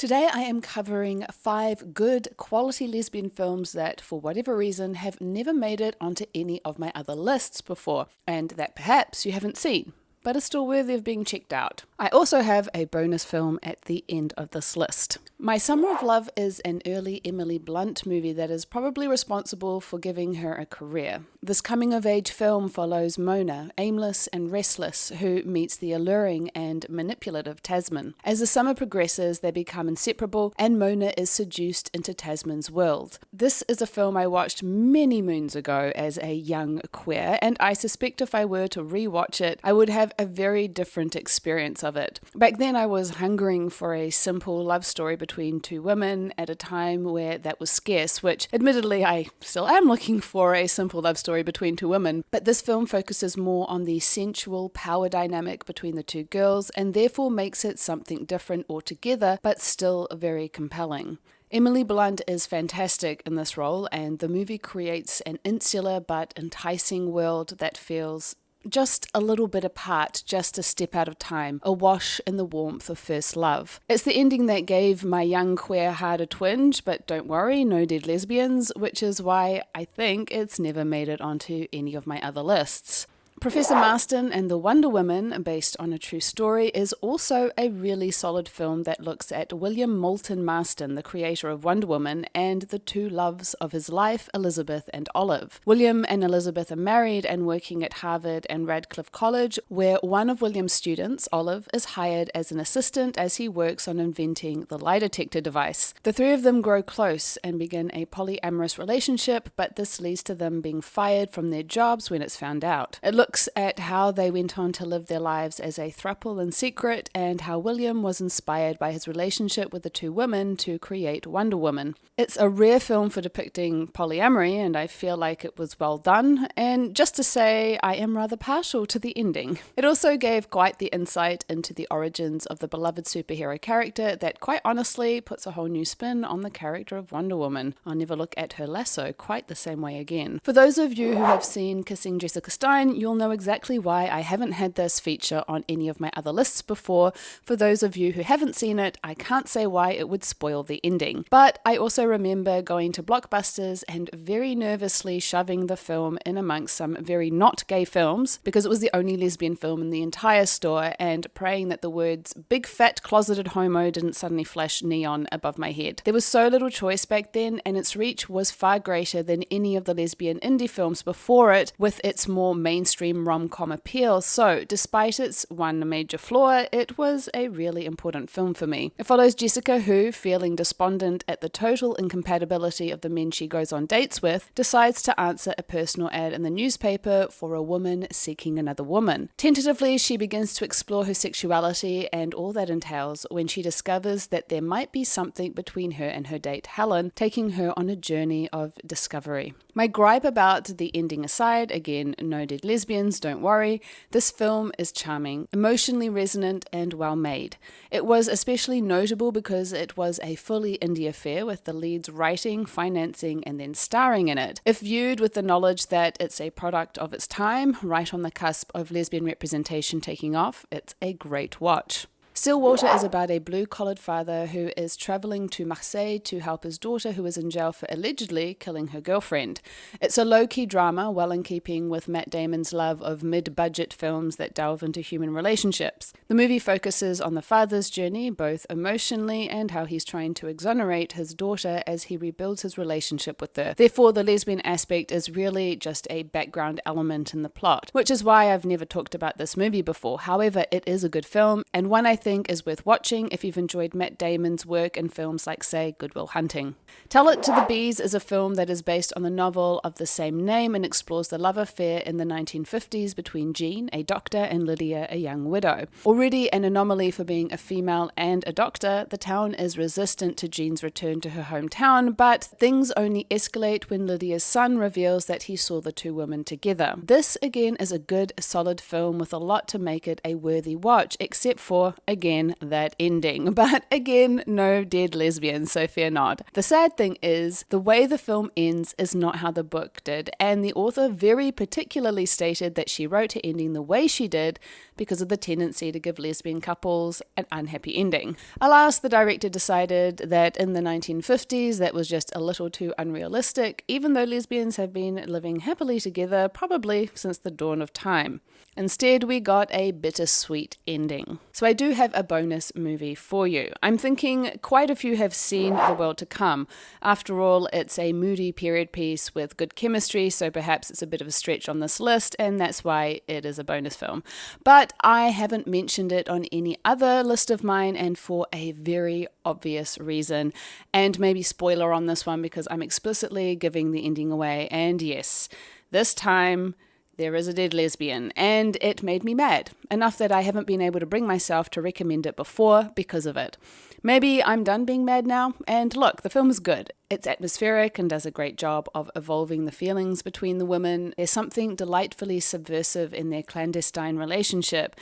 Today I am covering 5 good quality lesbian films that, for whatever reason, have never made it onto any of my other lists before, and that perhaps you haven't seen, but are still worthy of being checked out. I also have a bonus film at the end of this list. My Summer of Love is an early Emily Blunt movie that is probably responsible for giving her a career. This coming-of-age film follows Mona, aimless and restless, who meets the alluring and manipulative Tasman. As the summer progresses, they become inseparable, and Mona is seduced into Tasman's world. This is a film I watched many moons ago as a young queer, and I suspect if I were to re-watch it, I would have a very different experience of it. Back then I was hungering for a simple love story between two women at a time where that was scarce, which admittedly I still am looking for a simple love story between two women, but this film focuses more on the sensual power dynamic between the two girls and therefore makes it something different altogether, but still very compelling. Emily Blunt is fantastic in this role, and the movie creates an insular but enticing world that feels just a little bit apart, just a step out of time, awash in the warmth of first love. It's the ending that gave my young queer heart a twinge, but don't worry, no dead lesbians, which is why I think it's never made it onto any of my other lists. Professor Marsten and the Wonder Woman, based on a true story, is also a really solid film that looks at William Moulton Marston, the creator of Wonder Woman, and the two loves of his life, Elizabeth and Olive. William and Elizabeth are married and working at Harvard and Radcliffe College, where one of William's students, Olive, is hired as an assistant as he works on inventing the lie detector device. The three of them grow close and begin a polyamorous relationship, but this leads to them being fired from their jobs when it's found out. It looks at how they went on to live their lives as a throuple in secret, and how William was inspired by his relationship with the two women to create Wonder Woman. It's a rare film for depicting polyamory, and I feel like it was well done, and just to say, I am rather partial to the ending. It also gave quite the insight into the origins of the beloved superhero character that quite honestly puts a whole new spin on the character of Wonder Woman. I'll never look at her lasso quite the same way again. For those of you who have seen Kissing Jessica Stein, you'll know exactly why I haven't had this feature on any of my other lists before. For those of you who haven't seen it, I can't say why it would spoil the ending. But I also remember going to Blockbusters and very nervously shoving the film in amongst some very not gay films, because it was the only lesbian film in the entire store, and praying that the words big fat closeted homo didn't suddenly flash neon above my head. There was so little choice back then, and its reach was far greater than any of the lesbian indie films before it, with its more mainstream rom-com appeal, so despite its one major flaw, it was a really important film for me. It follows Jessica who, feeling despondent at the total incompatibility of the men she goes on dates with, decides to answer a personal ad in the newspaper for a woman seeking another woman. Tentatively, she begins to explore her sexuality and all that entails when she discovers that there might be something between her and her date Helen, taking her on a journey of discovery. My gripe about the ending aside, again, no dead lesbians, don't worry, this film is charming, emotionally resonant, and well made. It was especially notable because it was a fully indie affair with the leads writing, financing, and then starring in it. If viewed with the knowledge that it's a product of its time, right on the cusp of lesbian representation taking off, it's a great watch. Stillwater is about a blue-collared father who is traveling to Marseille to help his daughter who is in jail for allegedly killing her girlfriend. It's a low-key drama, well in keeping with Matt Damon's love of mid-budget films that delve into human relationships. The movie focuses on the father's journey, both emotionally and how he's trying to exonerate his daughter as he rebuilds his relationship with her. Therefore, the lesbian aspect is really just a background element in the plot, which is why I've never talked about this movie before. However, it is a good film, and one I think is worth watching if you've enjoyed Matt Damon's work in films like, say, Good Will Hunting. Tell It to the Bees is a film that is based on the novel of the same name and explores the love affair in the 1950s between Jean, a doctor, and Lydia, a young widow. Already an anomaly for being a female and a doctor, the town is resistant to Jean's return to her hometown, but things only escalate when Lydia's son reveals that he saw the two women together. This, again, is a good, solid film with a lot to make it a worthy watch, except for, again, that ending. But again, no dead lesbians, so fear not. The sad thing is, the way the film ends is not how the book did, and the author very particularly stated that she wrote her ending the way she did because of the tendency to give lesbian couples an unhappy ending. Alas, the director decided that in the 1950s that was just a little too unrealistic, even though lesbians have been living happily together probably since the dawn of time. Instead, we got a bittersweet ending. So I do have a bonus movie for you. I'm thinking quite a few have seen The World to Come. After all, it's a moody period piece with good chemistry, so perhaps it's a bit of a stretch on this list, and that's why it is a bonus film. But I haven't mentioned it on any other list of mine, and for a very obvious reason. And maybe spoiler on this one because I'm explicitly giving the ending away. And yes, this time there is a dead lesbian, and it made me mad, enough that I haven't been able to bring myself to recommend it before because of it. Maybe I'm done being mad now, and look, the film is good. It's atmospheric and does a great job of evolving the feelings between the women. There's something delightfully subversive in their clandestine relationship,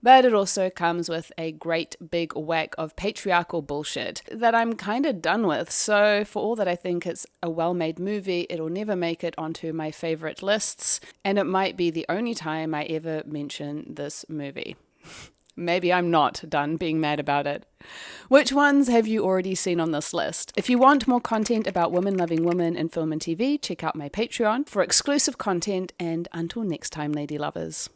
but it also comes with a great big whack of patriarchal bullshit that I'm kind of done with. So for all that I think it's a well-made movie, it'll never make it onto my favorite lists, and it might be the only time I ever mention this movie. Maybe I'm not done being mad about it. Which ones have you already seen on this list? If you want more content about women loving women in film and TV, check out my Patreon for exclusive content, and until next time, lady lovers.